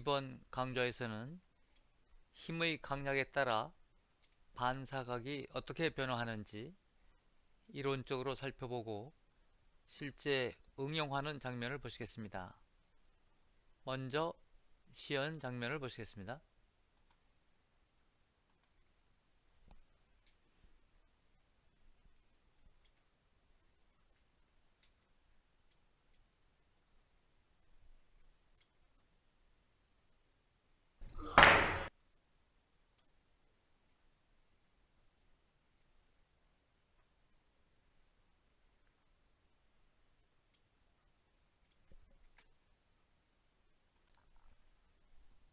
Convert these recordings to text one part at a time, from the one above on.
이번 강좌에서는 힘의 강약에 따라 반사각이 어떻게 변화하는지 이론적으로 살펴보고 실제 응용하는 장면을 보시겠습니다. 먼저 시연 장면을 보시겠습니다.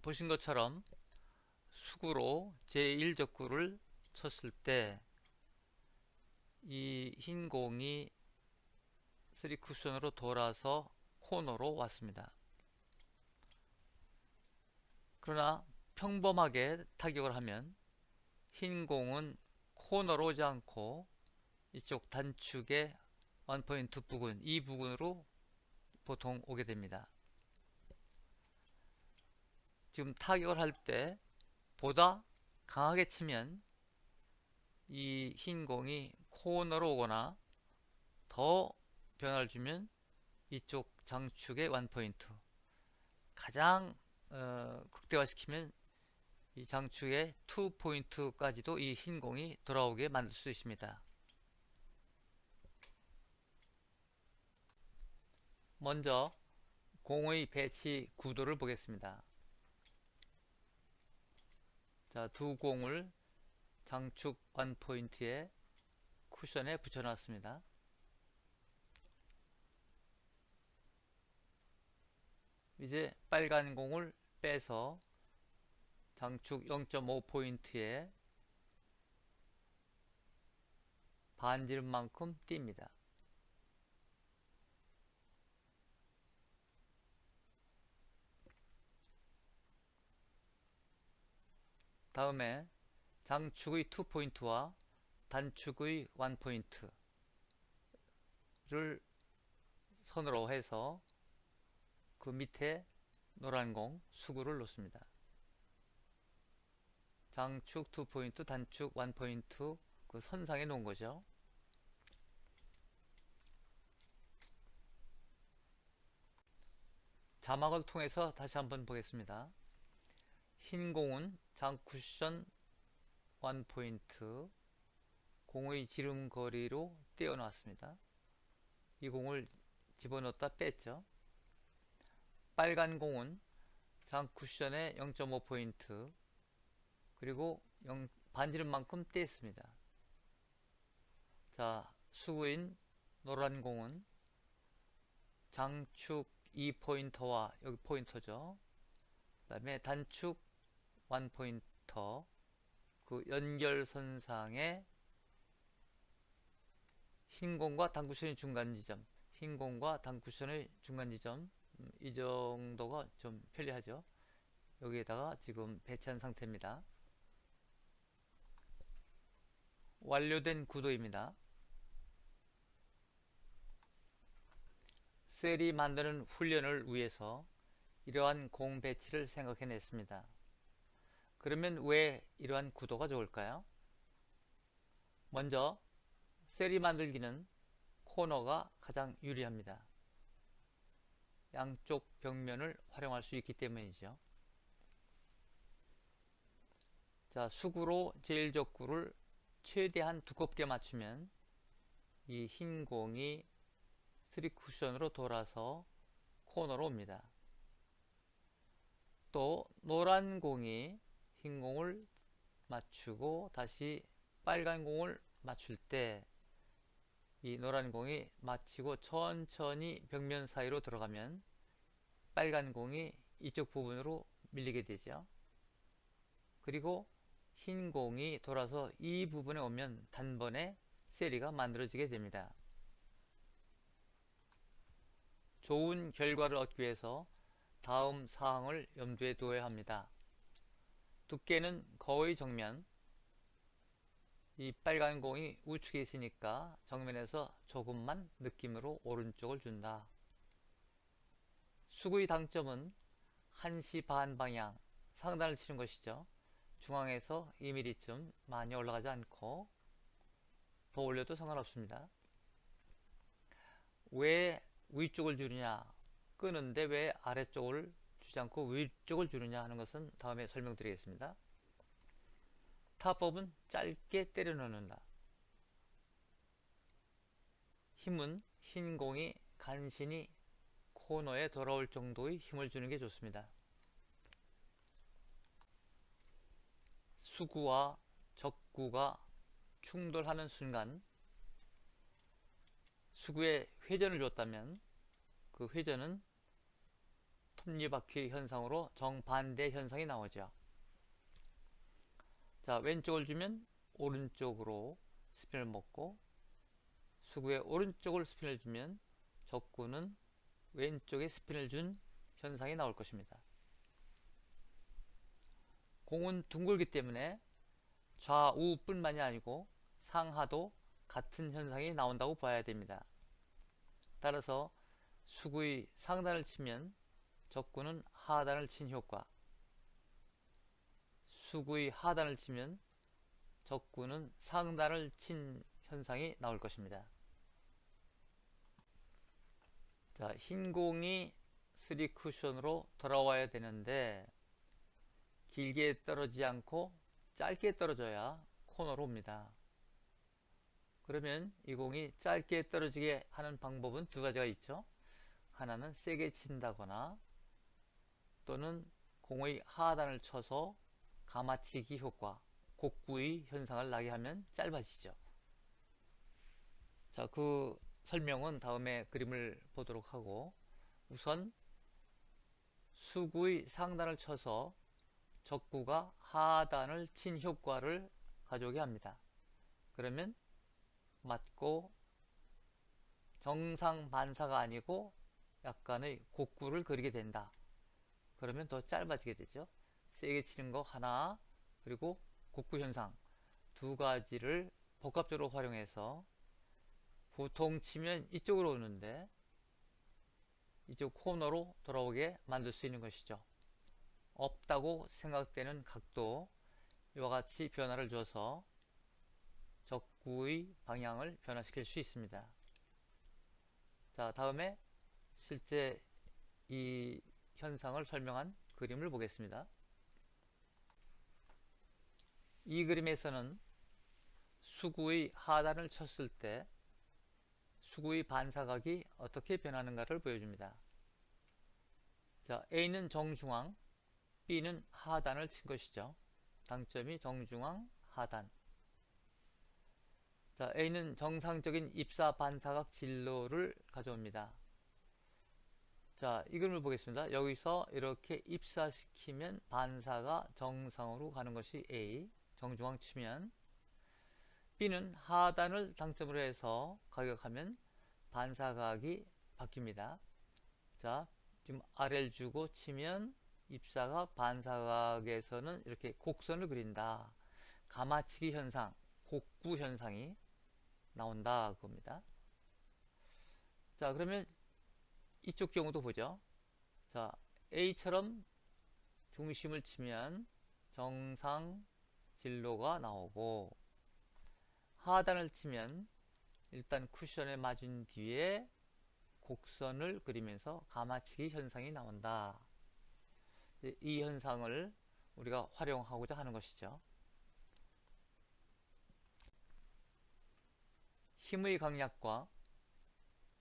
보신 것처럼 수구로 제1적구를 쳤을 때 이 흰 공이 3쿠션으로 돌아서 코너로 왔습니다. 그러나 평범하게 타격을 하면 흰 공은 코너로 오지 않고 이쪽 단축의 원포인트 부근, 이 부근으로 보통 오게 됩니다. 지금 타격을 할 때 보다 강하게 치면 이 흰 공이 코너로 오거나 더 변화를 주면 이쪽 장축의 원포인트, 가장 극대화시키면 이 장축의 2포인트까지도 이 흰 공이 돌아오게 만들 수 있습니다. 먼저 공의 배치 구도를 보겠습니다. 자, 두 공을 장축 원포인트에 쿠션에 붙여 놨습니다. 이제 빨간 공을 빼서 장축 0.5포인트에 반지름만큼 띕니다. 다음에 장축의 2포인트와 단축의 1포인트를 선으로 해서 그 밑에 노란 공 수구를 놓습니다. 장축 2포인트, 단축 1포인트 그 선상에 놓은 거죠. 자막을 통해서 다시 한번 보겠습니다. 흰 공은 장쿠션 1포인트 공의 지름거리로 떼어 놨습니다. 이 공을 집어넣었다 뺐죠. 빨간 공은 장쿠션의 0.5포인트 그리고 반지름만큼 뗐습니다. 자, 수구인 노란 공은 장축 2포인터와 여기 포인터죠. 그 다음에 단축 1포인터 그 연결선상에 흰 공과 단쿠션의 중간 지점, 흰 공과 단쿠션의 중간 지점, 이 정도가 좀 편리하죠. 여기에다가 지금 배치한 상태입니다. 완료된 구도입니다. 셀이 만드는 훈련을 위해서 이러한 공 배치를 생각해냈습니다. 그러면 왜 이러한 구도가 좋을까요? 먼저 셀이 만들기는 코너가 가장 유리합니다. 양쪽 벽면을 활용할 수 있기 때문이죠. 자, 수구로 제1적구를 최대한 두껍게 맞추면 이 흰 공이 3쿠션으로 돌아서 코너로 옵니다. 또 노란 공이 흰 공을 맞추고 다시 빨간 공을 맞출 때 이 노란 공이 맞히고 천천히 벽면 사이로 들어가면 빨간 공이 이쪽 부분으로 밀리게 되죠. 그리고 흰 공이 돌아서 이 부분에 오면 단번에 세리가 만들어지게 됩니다. 좋은 결과를 얻기 위해서 다음 사항을 염두에 두어야 합니다. 두께는 거의 정면, 이 빨간 공이 우측에 있으니까 정면에서 조금만 느낌으로 오른쪽을 준다. 수구의 당점은 1시 반 방향 상단을 치는 것이죠. 중앙에서 2mm쯤 많이 올라가지 않고 더 올려도 상관없습니다. 왜 위쪽을 주느냐, 끄는데 왜 아래쪽을 주지 않고 위쪽을 주느냐 하는 것은 다음에 설명드리겠습니다. 타법은 짧게 때려 넣는다. 힘은 흰 공이 간신히 코너에 돌아올 정도의 힘을 주는 게 좋습니다. 수구와 적구가 충돌하는 순간 수구에 회전을 줬다면 그 회전은 톱니바퀴 현상으로 정반대 현상이 나오죠. 자, 왼쪽을 주면 오른쪽으로 스핀을 먹고 수구의 오른쪽을 스핀을 주면 적구는 왼쪽에 스핀을 준 현상이 나올 것입니다. 공은 둥글기 때문에 좌우뿐만이 아니고 상하도 같은 현상이 나온다고 봐야 됩니다. 따라서 수구의 상단을 치면 적구는 하단을 친 효과, 수구의 하단을 치면 적구는 상단을 친 현상이 나올 것입니다. 자, 흰 공이 3쿠션으로 돌아와야 되는데 길게 떨어지지 않고 짧게 떨어져야 코너로 옵니다. 그러면 이 공이 짧게 떨어지게 하는 방법은 두 가지가 있죠. 하나는 세게 친다거나 또는 공의 하단을 쳐서 가마치기 효과, 곡구의 현상을 나게 하면 짧아지죠. 자, 그 설명은 다음에 그림을 보도록 하고, 우선 수구의 상단을 쳐서 적구가 하단을 친 효과를 가져오게 합니다. 그러면 맞고 정상 반사가 아니고 약간의 곡구를 그리게 된다. 그러면 더 짧아지게 되죠. 세게 치는 거 하나, 그리고 곡구 현상 두 가지를 복합적으로 활용해서 보통 치면 이쪽으로 오는데 이쪽 코너로 돌아오게 만들 수 있는 것이죠. 없다고 생각되는 각도, 이와 같이 변화를 줘서 적구의 방향을 변화시킬 수 있습니다. 자, 다음에 실제 이 현상을 설명한 그림을 보겠습니다. 이 그림에서는 수구의 하단을 쳤을 때 수구의 반사각이 어떻게 변하는가를 보여줍니다. 자, A는 정중앙, B는 하단을 친 것이죠. 당점이 정중앙, 하단. 자, A는 정상적인 입사 반사각 진로를 가져옵니다. 자, 이 그림을 보겠습니다. 여기서 이렇게 입사시키면 반사가 정상으로 가는 것이 A, 정중앙 치면, B는 하단을 당점으로 해서 가격하면 반사각이 바뀝니다. 자, 지금 아래를 주고 치면 입사각, 반사각에서는 이렇게 곡선을 그린다. 가마치기 현상, 곡구 현상이 나온다 그겁니다. 자, 그러면 이쪽 경우도 보죠. 자, A처럼 중심을 치면 정상 진로가 나오고, 하단을 치면 일단 쿠션에 맞은 뒤에 곡선을 그리면서 가마치기 현상이 나온다. 이 현상을 우리가 활용하고자 하는 것이죠. 힘의 강약과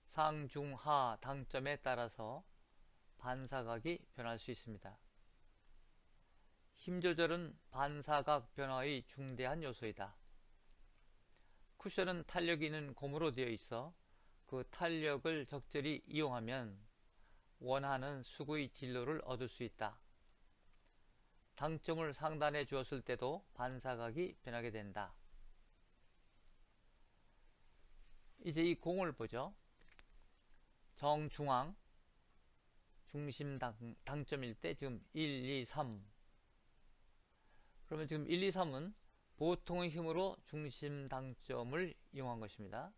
상중하 당점에 따라서 반사각이 변할 수 있습니다. 힘 조절은 반사각 변화의 중대한 요소이다. 쿠션은 탄력이 있는 고무로 되어 있어 그 탄력을 적절히 이용하면 원하는 수구의 진로를 얻을 수 있다. 당점을 상단에 주었을 때도 반사각이 변하게 된다. 이제 이 공을 보죠. 정중앙 중심 당점일 때 지금 1, 2, 3. 그러면 지금 1, 2, 3은 보통의 힘으로 중심 당점을 이용한 것입니다.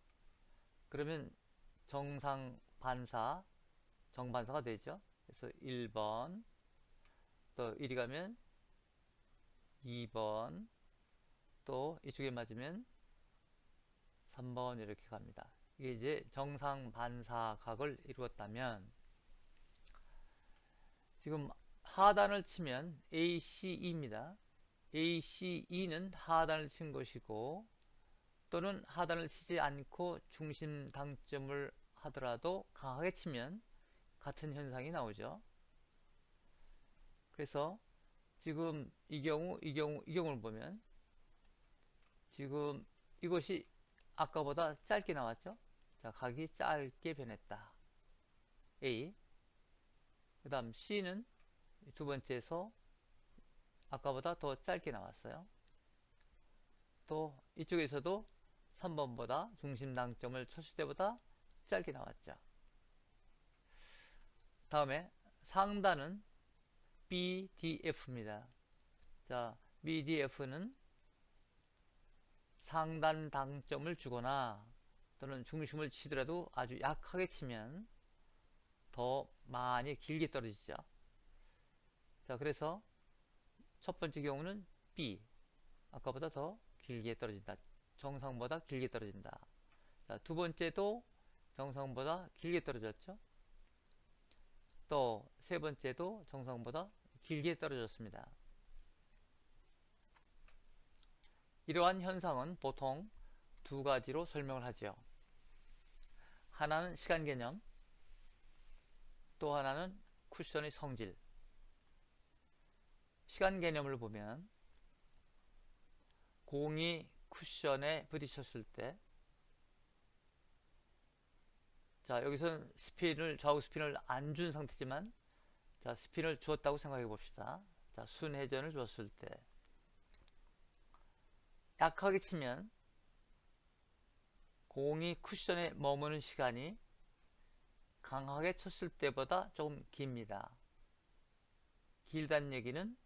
그러면 정상 반사, 정반사가 되죠. 그래서 1번, 또 이리 가면 2번, 또 이쪽에 맞으면 3번 이렇게 갑니다. 이게 이제 정상 반사각을 이루었다면, 지금 하단을 치면 ACE입니다. ACE는 하단을 친 것이고, 또는 하단을 치지 않고 중심 당점을 하더라도 강하게 치면 같은 현상이 나오죠. 그래서 지금 이 경우를 보면 지금 이것이 아까보다 짧게 나왔죠. 자, 각이 짧게 변했다. A. 그 다음 C는 두 번째에서 아까보다 더 짧게 나왔어요. 또 이쪽에서도 3번보다 중심 당점을 쳤을 때보다 짧게 나왔죠. 다음에 상단은 BDF입니다. 자, BDF는 상단 당점을 주거나 또는 중심을 치더라도 아주 약하게 치면 더 많이 길게 떨어지죠. 자, 그래서 첫 번째 경우는 B, 아까보다 더 길게 떨어진다. 정상보다 길게 떨어진다. 자, 두 번째도 정상보다 길게 떨어졌죠. 또 세 번째도 정상보다 길게 떨어졌습니다. 이러한 현상은 보통 두 가지로 설명을 하죠. 하나는 시간 개념, 또 하나는 쿠션의 성질. 시간 개념을 보면 공이 쿠션에 부딪혔을 때, 자, 여기서는 스핀을, 좌우 스핀을 안 준 상태지만, 자, 스핀을 주었다고 생각해 봅시다. 자, 순회전을 줬을 때 약하게 치면 공이 쿠션에 머무는 시간이 강하게 쳤을 때보다 조금 깁니다. 길다는 얘기는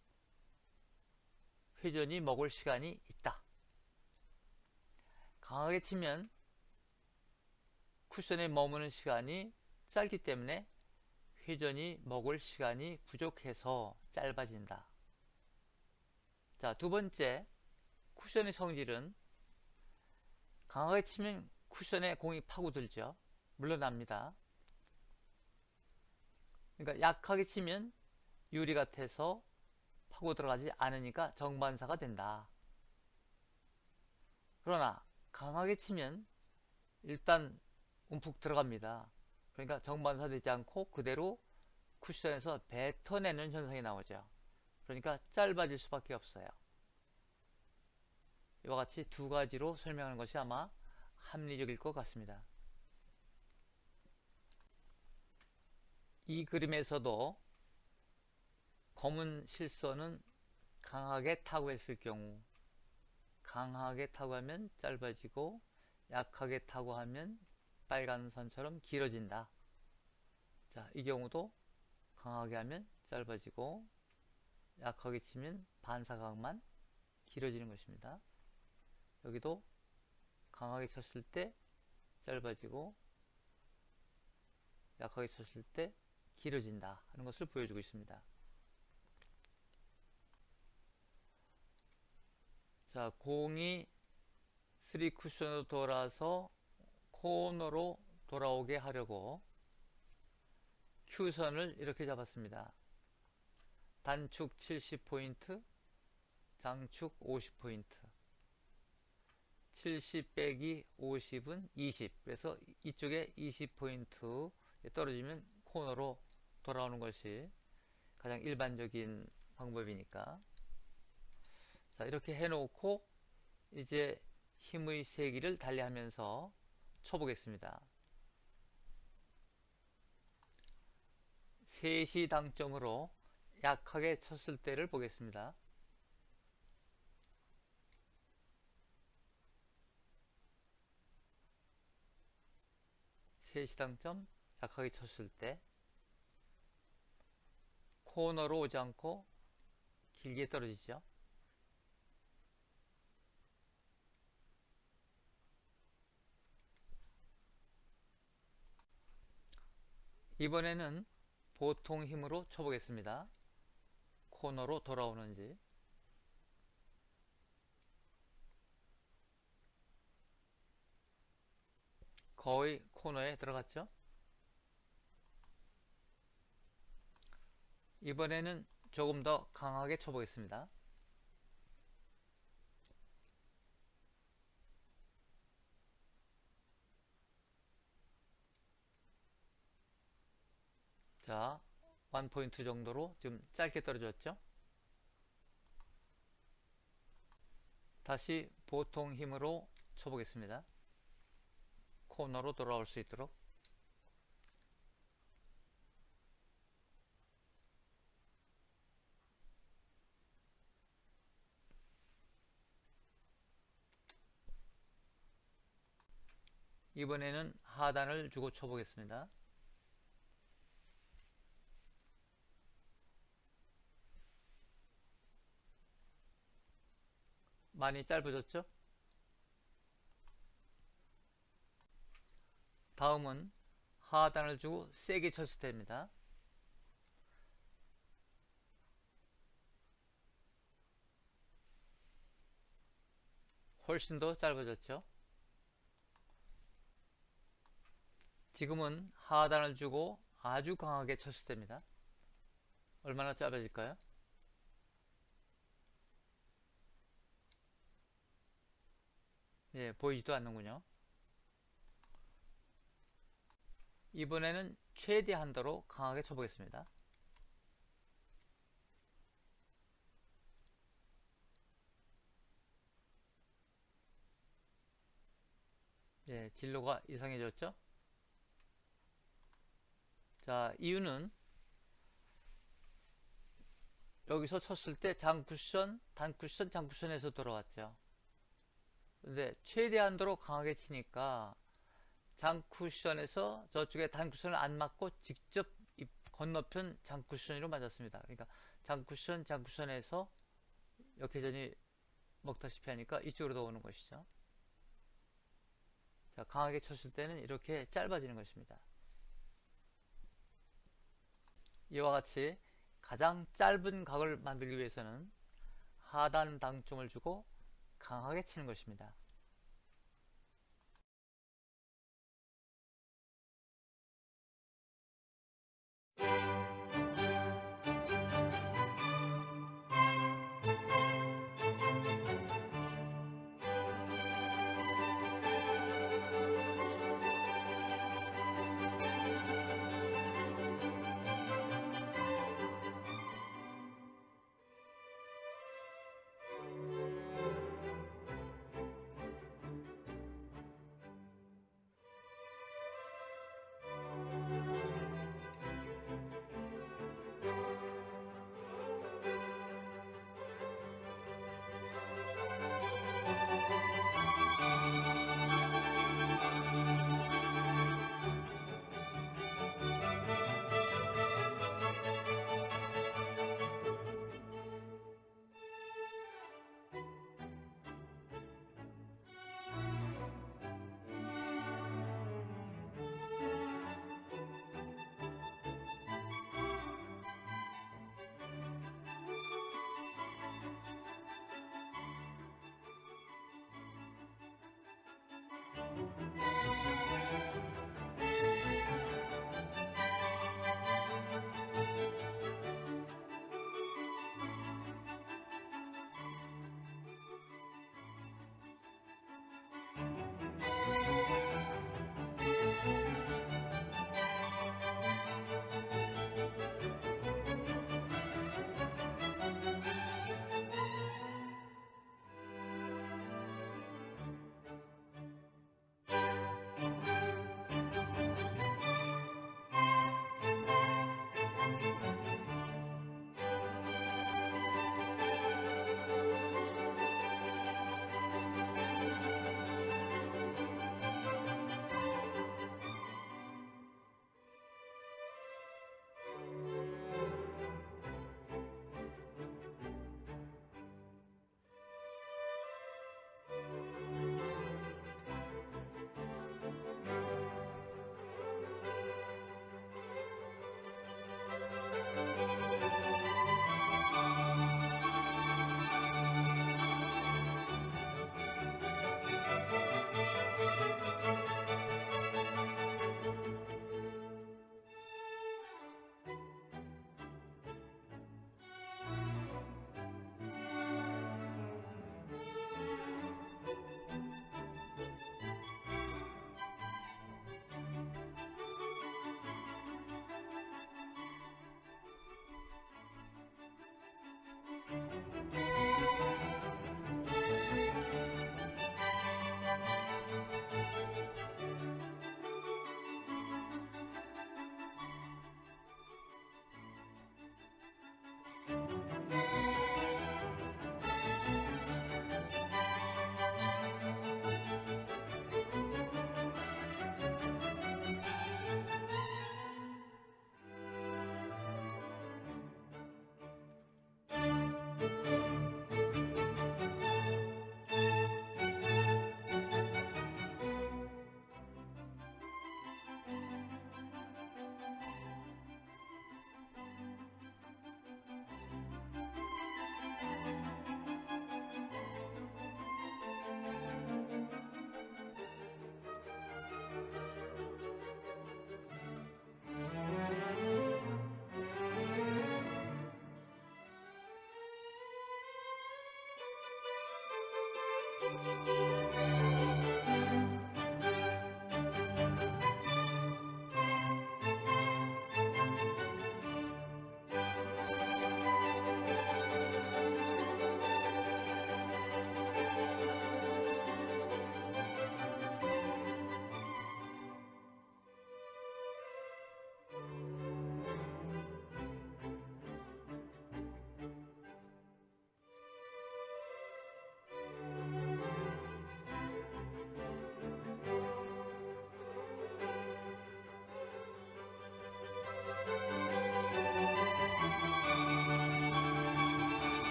회전이 먹을 시간이 있다. 강하게 치면 쿠션에 머무는 시간이 짧기 때문에 회전이 먹을 시간이 부족해서 짧아진다. 자, 두 번째, 쿠션의 성질은 강하게 치면 쿠션에 공이 파고들죠. 물러납니다. 그러니까 약하게 치면 유리 같아서 파고 들어가지 않으니까 정반사가 된다. 그러나 강하게 치면 일단 움푹 들어갑니다. 그러니까 정반사되지 않고 그대로 쿠션에서 뱉어내는 현상이 나오죠. 그러니까 짧아질 수밖에 없어요. 이와 같이 두 가지로 설명하는 것이 아마 합리적일 것 같습니다. 이 그림에서도 검은 실선은 강하게 타고 했을 경우, 강하게 타고 하면 짧아지고 약하게 타고 하면 빨간 선처럼 길어진다. 자, 이 경우도 강하게 하면 짧아지고 약하게 치면 반사각만 길어지는 것입니다. 여기도 강하게 쳤을 때 짧아지고 약하게 쳤을 때 길어진다 하는 것을 보여주고 있습니다. 자, 공이 3쿠션으로 돌아서 코너로 돌아오게 하려고 Q선을 이렇게 잡았습니다. 단축 70포인트, 장축 50포인트. 70 빼기 50은 20. 그래서 이쪽에 20포인트 떨어지면 코너로 돌아오는 것이 가장 일반적인 방법이니까. 자, 이렇게 해놓고 이제 힘의 세기를 달리하면서 쳐보겠습니다. 3시 당점으로 약하게 쳤을 때를 보겠습니다. 3시 당점 약하게 쳤을 때 코너로 오지 않고 길게 떨어지죠. 이번에는 보통 힘으로 쳐보겠습니다. 코너로 돌아오는지. 거의 코너에 들어갔죠. 이번에는 조금 더 강하게 쳐보겠습니다. 자, 1포인트 정도로 좀 짧게 떨어졌죠. 다시 보통 힘으로 쳐보겠습니다. 코너로 돌아올 수 있도록. 이번에는 하단을 주고 쳐보겠습니다. 많이 짧아졌죠? 다음은 하단을 주고 세게 쳤을 때입니다. 훨씬 더 짧아졌죠? 지금은 하단을 주고 아주 강하게 쳤을 때입니다. 얼마나 짧아질까요? 예, 보이지도 않는군요. 이번에는 최대 한도로 강하게 쳐보겠습니다. 예, 진로가 이상해졌죠? 자, 이유는 여기서 쳤을 때 장쿠션, 단쿠션, 장쿠션에서 돌아왔죠. 근데 최대한도로 강하게 치니까 장쿠션에서 저쪽에 단쿠션을 안 맞고 직접 건너편 장쿠션으로 맞았습니다. 그러니까 장쿠션, 장쿠션에서 역회전이 먹다시피 하니까 이쪽으로 오는 것이죠. 자, 강하게 쳤을 때는 이렇게 짧아지는 것입니다. 이와 같이 가장 짧은 각을 만들기 위해서는 하단 당점을 주고 강하게 치는 것입니다.